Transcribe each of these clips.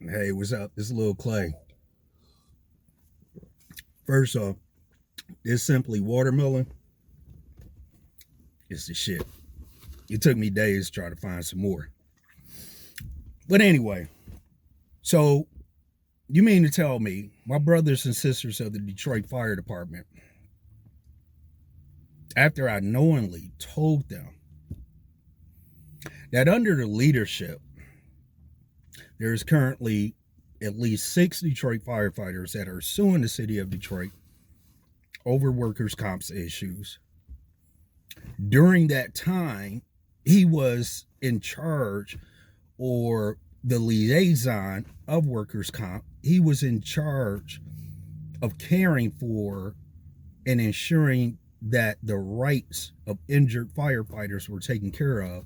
Hey, what's up? This is Lil Clay. First off, it's simply watermelon. It's the shit. It took me days to try to find some more. But anyway, so you mean to tell me my brothers and sisters of the Detroit Fire Department, after I knowingly told them that under the leadership, there is currently at least 6 Detroit firefighters that are suing the city of Detroit over workers' comp issues. During that time, he was in charge, or the liaison of workers' comp. He was in charge of caring for and ensuring that the rights of injured firefighters were taken care of.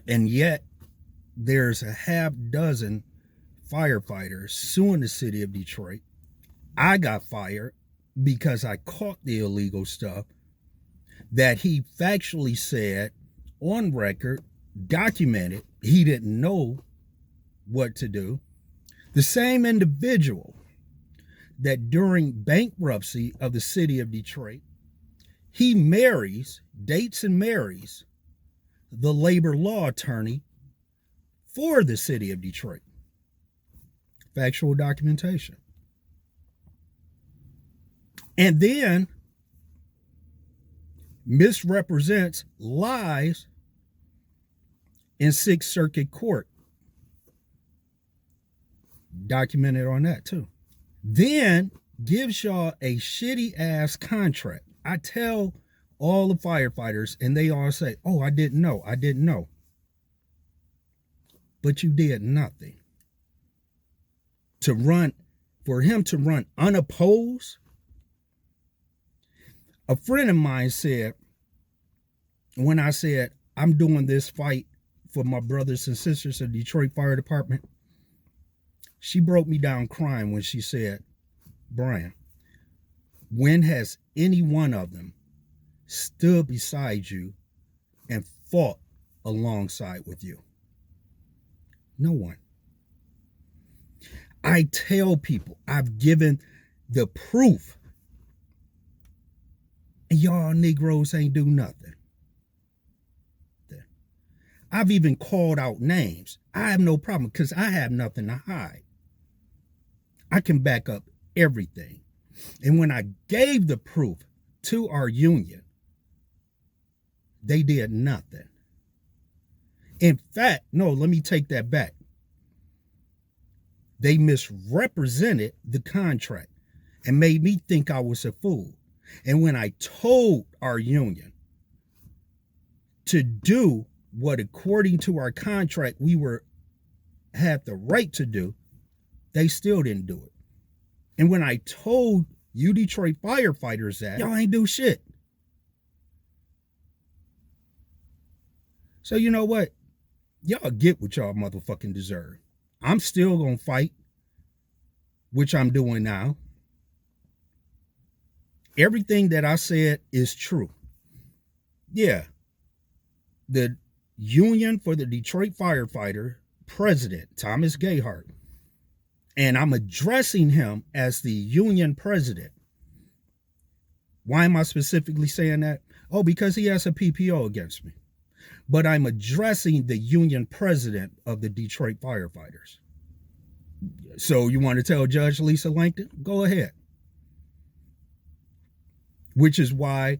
And yet, there's a half dozen firefighters suing the city of Detroit. I got fired because I caught the illegal stuff that he factually said on record, documented, he didn't know what to do. The same individual that during bankruptcy of the city of Detroit, he dates and marries the labor law attorney for the city of Detroit. Factual documentation. And then misrepresents, lies in Sixth Circuit Court. Documented on that too. Then gives y'all a shitty ass contract. I tell all the firefighters and they all say, oh, I didn't know. But you did nothing. For him to run unopposed. A friend of mine said, when I said, I'm doing this fight for my brothers and sisters of the Detroit Fire Department, she broke me down crying when she said, Brian, when has any one of them stood beside you and fought alongside with you? No one. I tell people I've given the proof, and y'all Negroes ain't do nothing. I've even called out names. I have no problem because I have nothing to hide. I can back up everything. And when I gave the proof to our union, they did nothing. In fact, no, let me take that back. They misrepresented the contract and made me think I was a fool. And when I told our union to do what, according to our contract, we had the right to do, they still didn't do it. And when I told you Detroit firefighters that, y'all ain't do shit. So you know what? Y'all get what y'all motherfucking deserve. I'm still gonna fight, which I'm doing now. Everything that I said is true. Yeah. The Union for the Detroit Firefighter President, Thomas Gehart, and I'm addressing him as the Union President. Why am I specifically saying that? Oh, because he has a PPO against me. But I'm addressing the Union President of the Detroit Firefighters. So you want to tell Judge Lisa Langton? Go ahead. Which is why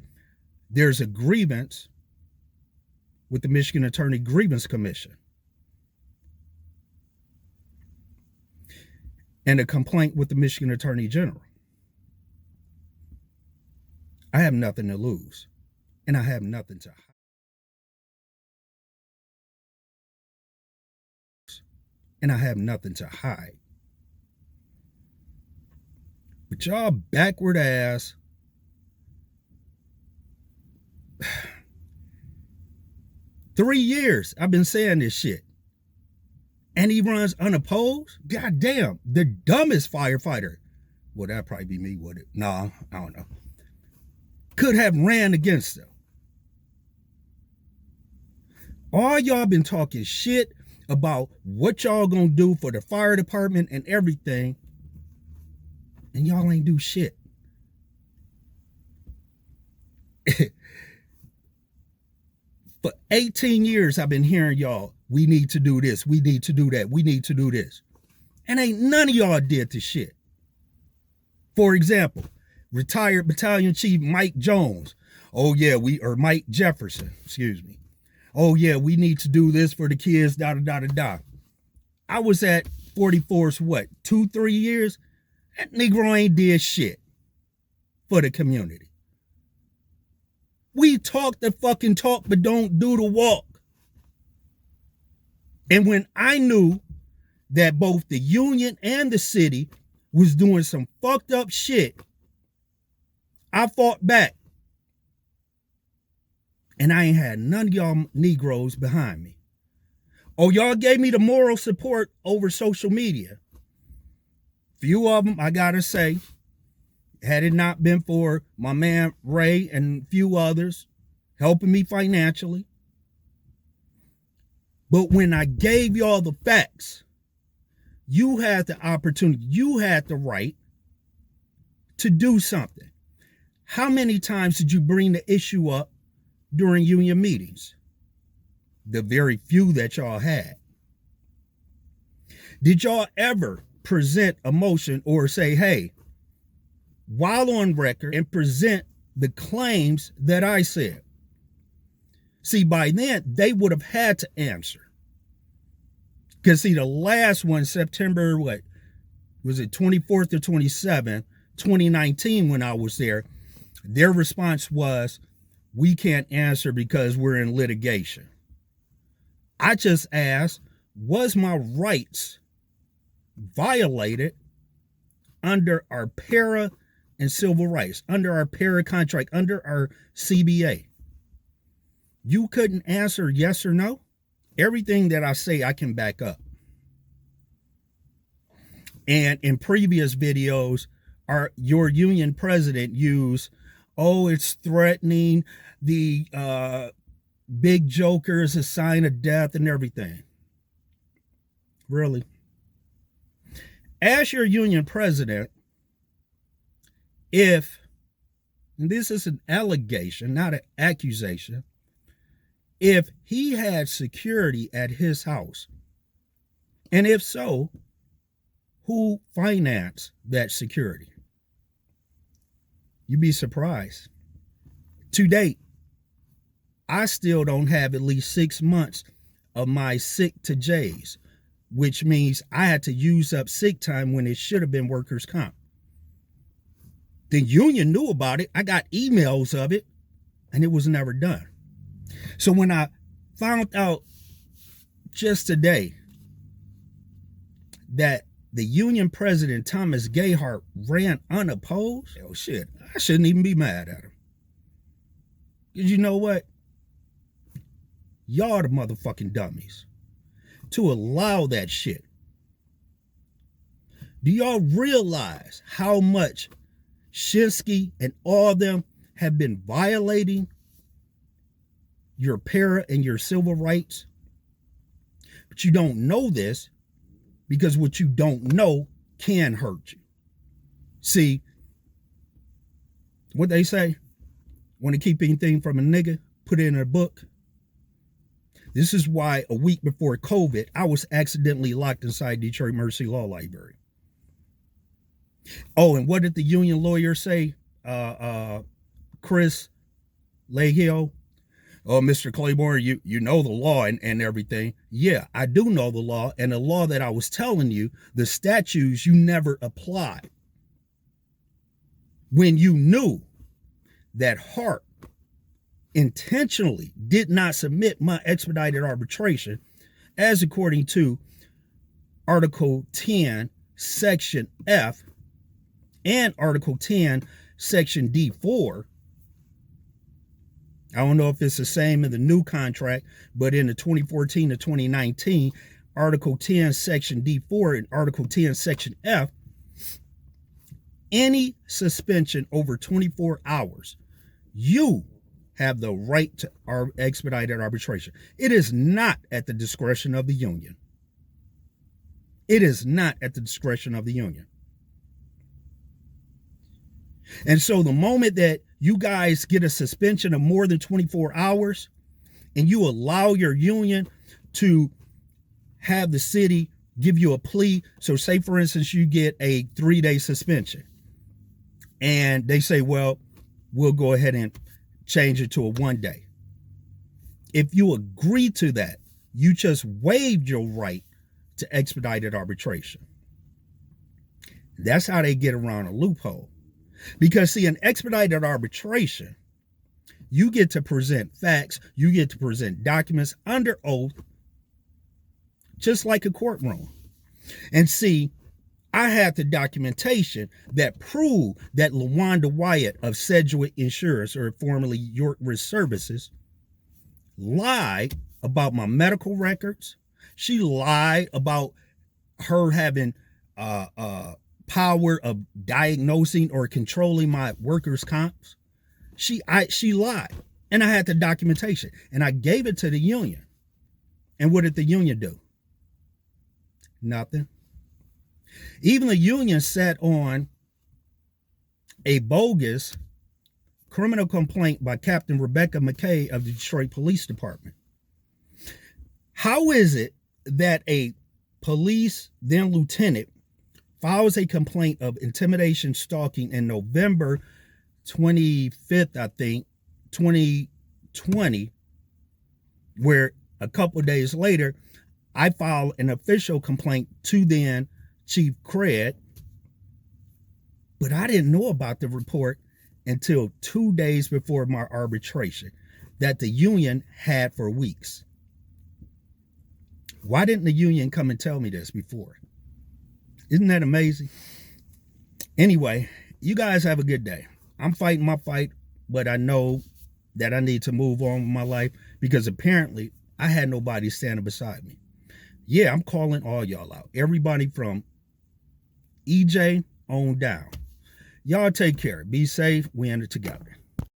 there's a grievance with the Michigan Attorney Grievance Commission and a complaint with the Michigan Attorney General. I have nothing to lose, and I have nothing to hide. And I have nothing to hide. But y'all backward ass, 3 years I've been saying this shit. And he runs unopposed? God damn, the dumbest firefighter. Well, that'd probably be me, would it? No, I don't know. Could have ran against him. All y'all been talking shit about what y'all gonna do for the fire department and everything, and y'all ain't do shit. For 18 years, I've been hearing y'all, we need to do this, we need to do that, we need to do this. And ain't none of y'all did the shit. For example, retired Battalion Chief Mike Jones. Oh yeah, Mike Jefferson, excuse me. Oh yeah, we need to do this for the kids, da da da da da. I was at 44's what, 2-3 years? That Negro ain't did shit for the community. We talk the fucking talk, but don't do the walk. And when I knew that both the union and the city was doing some fucked up shit, I fought back. And I ain't had none of y'all Negroes behind me. Oh, y'all gave me the moral support over social media. Few of them, I gotta say, had it not been for my man Ray and a few others helping me financially. But when I gave y'all the facts, you had the opportunity, you had the right to do something. How many times did you bring the issue up during union meetings? The very few that y'all had. Did y'all ever present a motion or say, hey, while on record, and present the claims that I said? See, by then, they would have had to answer. Because, see, the last one, September, what, was it 24th or 27th, 2019, when I was there, their response was, we can't answer because we're in litigation. I just asked, was my rights violated under our para and civil rights, under our para contract, under our CBA? You couldn't answer yes or no? Everything that I say, I can back up. And in previous videos, your union president used, oh, it's threatening, the big joker is a sign of death and everything. Really? As your union president, if, and this is an allegation, not an accusation, if he had security at his house, and if so, who financed that security? You'd be surprised. To date, I still don't have at least 6 months of my sick to J's, which means I had to use up sick time when it should have been workers' comp. The union knew about it. I got emails of it, and it was never done. So when I found out just today that the Union President Thomas Gehart ran unopposed, oh shit, I shouldn't even be mad at him. Because you know what? Y'all the motherfucking dummies to allow that shit. Do y'all realize how much Shinsky and all of them have been violating your para and your civil rights? But you don't know this because what you don't know can hurt you. See, what they say, want to keep anything from a nigga, put it in a book. This is why a week before COVID, I was accidentally locked inside Detroit Mercy Law Library. Oh, and what did the union lawyer say? Chris Lahill. Oh, Mr. Claiborne, you know the law and everything. Yeah, I do know the law. And the law that I was telling you, the statutes you never applied. When you knew that Harp intentionally did not submit my expedited arbitration, as according to Article 10, Section F, and Article 10, Section D4, I don't know if it's the same in the new contract, but in the 2014 to 2019, Article 10, Section D4 and Article 10, Section F, any suspension over 24 hours, you have the right to expedited arbitration. It is not at the discretion of the union. It is not at the discretion of the union. And so the moment that you guys get a suspension of more than 24 hours and you allow your union to have the city give you a plea. So say, for instance, you get a 3-day suspension and they say, well, we'll go ahead and change it to a 1-day. If you agree to that, you just waived your right to expedited arbitration. That's how they get around a loophole. Because see, in expedited arbitration, you get to present facts, you get to present documents under oath, just like a courtroom. And see, I had the documentation that proved that LaWanda Wyatt of Sedgwick Insurance, or formerly York Risk Services, lied about my medical records. She lied about her having power of diagnosing or controlling my workers' comps. She lied, and I had the documentation, and I gave it to the union. And what did the union do? Nothing. Even the union sat on a bogus criminal complaint by Captain Rebecca McKay of the Detroit Police Department. How is it that a police, then lieutenant, files a complaint of intimidation stalking in November 25th, I think, 2020, where a couple of days later, I filed an official complaint to then Chief Craig, but I didn't know about the report until 2 days before my arbitration that the union had for weeks. Why didn't the union come and tell me this before? Isn't that amazing? Anyway, you guys have a good day. I'm fighting my fight, but I know that I need to move on with my life because apparently I had nobody standing beside me. Yeah, I'm calling all y'all out. Everybody from EJ on down. Y'all take care. Be safe. We in it together.